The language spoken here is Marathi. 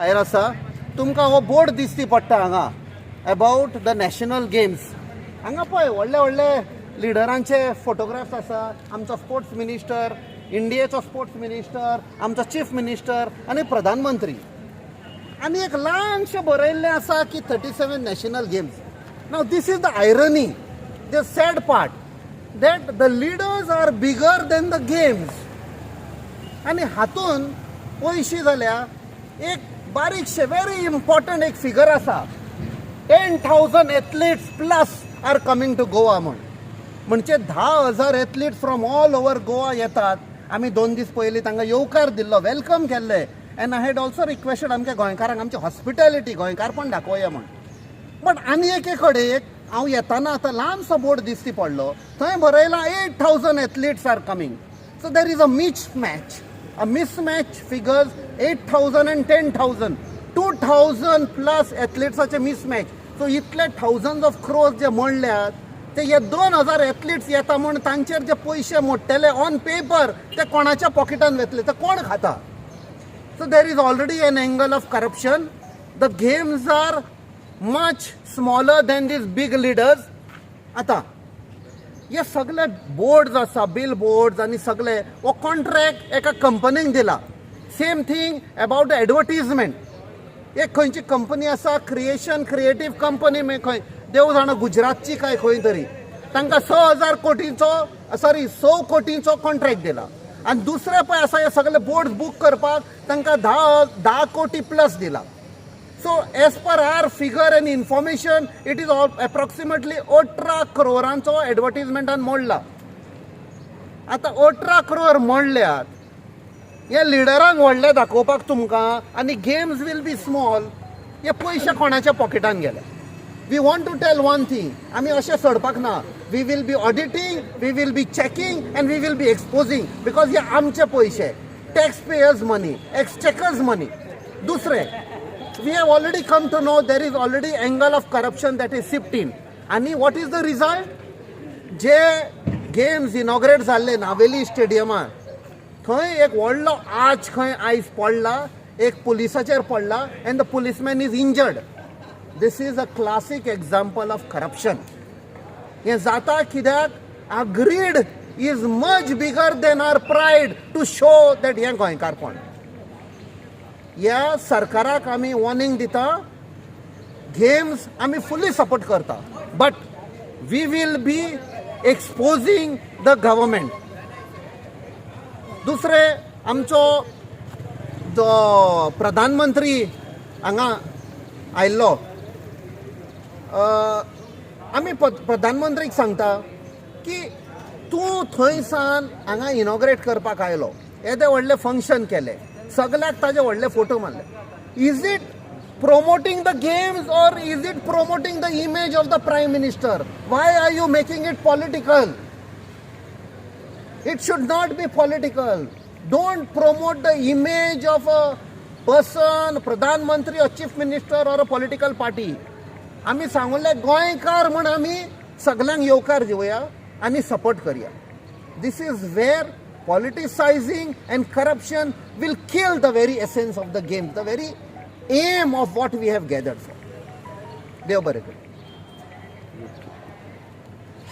भायर आसा तुमकां हो बोर्ड दिसती पडटा हांगा अबाउट द नॅशनल गेम्स. हांगा पळय व्हडले व्हडले लिडरांचे फोटोग्राफ्स आसा. आमचो स्पोर्ट्स मिनिस्टर, इंडियेचो स्पोर्ट्स मिनिस्टर, आमचो चीफ मिनिस्टर आनी प्रधानमंत्री. आनी एक ल्हानशें बरयल्लें आसा की 37 नॅशनल गेम्स. नाव this is the irony, the sad part that the leaders are bigger than the games. आनी हातून पयशी जाल्यार एक बारीकशे व्हेरी इम्पॉर्टंट एक फिगर आसा. 10,000 athletes plus are coming to Goa म्हणजे 10,000 athletes from all over Goa येतात. आमी 2 दीस पयलीं तांकां येवकार दिल्लो, वेलकम केल्ले. End I had also requested आमच्या गोंयकारांक आमची हॉस्पिटॅलिटी गोंयकारपण दाखोवया म्हण. बट आनी एके कडेन हांव येताना आतां ल्हानसो बोर्ड दिसती पडलो, थंय बरयलां 8,000 athletes are coming. So there is a mismatch figures. 8,000 and 10,000, 2,000 plus एथलीट्साचे मिसमॅच. सो इतले थाउजंड्स ऑफ क्रोर्स जे मोडल्यात ते हे 2,000 एथलीट्स येता म्हण तांचेर जे पयशे मोडटले ऑन पेपर ते कोणाच्या पॉकेटान वेतले, ते कोण खाता? So there is already an angle of corruption. The games are much smaller than these big leaders. आता हे सगळे बोर्ड्स आसा, बिल बोर्ड्स आनी सगळे हो कॉन्ट्रॅक्ट एका कंपनीक दिला. Same thing about the advertisement. एक खंयची कंपनी आसा, क्रिएटीव कंपनी, खंय देव जाणा गुजरातची काय खंय तरी, तांकां 100 कोटींचो कॉन्ट्रॅक्ट दिला. आनी दुसरे पळय आसा हे सगळे बोर्ड्स बुक करपाक तांकां 10 कोटी प्लस दिला. So as per our figure and information, it is approximately 18 करोरांचो एडवर्टिजमेंटान मोडला. आता 18 करोर मोडल्यात. हे लिडरांक व्हडले दाखोवपाक तुमकां आनी गेम्स वील बी स्मॉल. हे पयशे कोणाच्या पॉकेटान गेले. We want to tell one thing, आमी अशें सोडपाक ना. We will be auditing, we will be checking and we will be exposing, because हे आमचे पयशे, टॅक्स पेयर्स मनी, एक्सचेकर्स मनी. दुसरे, we have already come to know there is already angle of corruption that is sipped in. And what is the result? जे गेम्स इनॉग्रेट जाल्ले नावेली स्टेडियमार, थंय एक व्हडलो आज खंय आयज पडला, एक पुलिसाचेर पडला and the policeman is injured. This is a classic example of corruption. हें जाता कित्याक आ greed is much bigger than our pride to show that हें गोंयकारपण. ह्या सरकाराक आमी वॉर्निंग दिता. गेम्स आमी फुल्ली सपोर्ट करता, but we will be exposing the government. दुसरे, आमचो जो प्रधानमंत्री हांगा आयिल्लो, आमी प्रधानमंत्रीक सांगता की तूं थंयसान हांगा इनॉग्रेट करपाक आयलो, येदे व्हडले फंक्शन केले, सगळ्याक ताजे व्हडले फोटो मारले. Is it promoting the games or is it promoting the image of the prime minister? Why are you making it political? It should not be political. Don't promote the image of a person, Pradhan Mantri or chief minister or a political party. आमी सांगले गोंयकार म्हण आमी सगळ्यांक येवकार दिवया आनी सपोर्ट करया. This is where politicizing and corruption will kill the very essence of the game, the very aim of what we have gathered for. देव बरें करूं.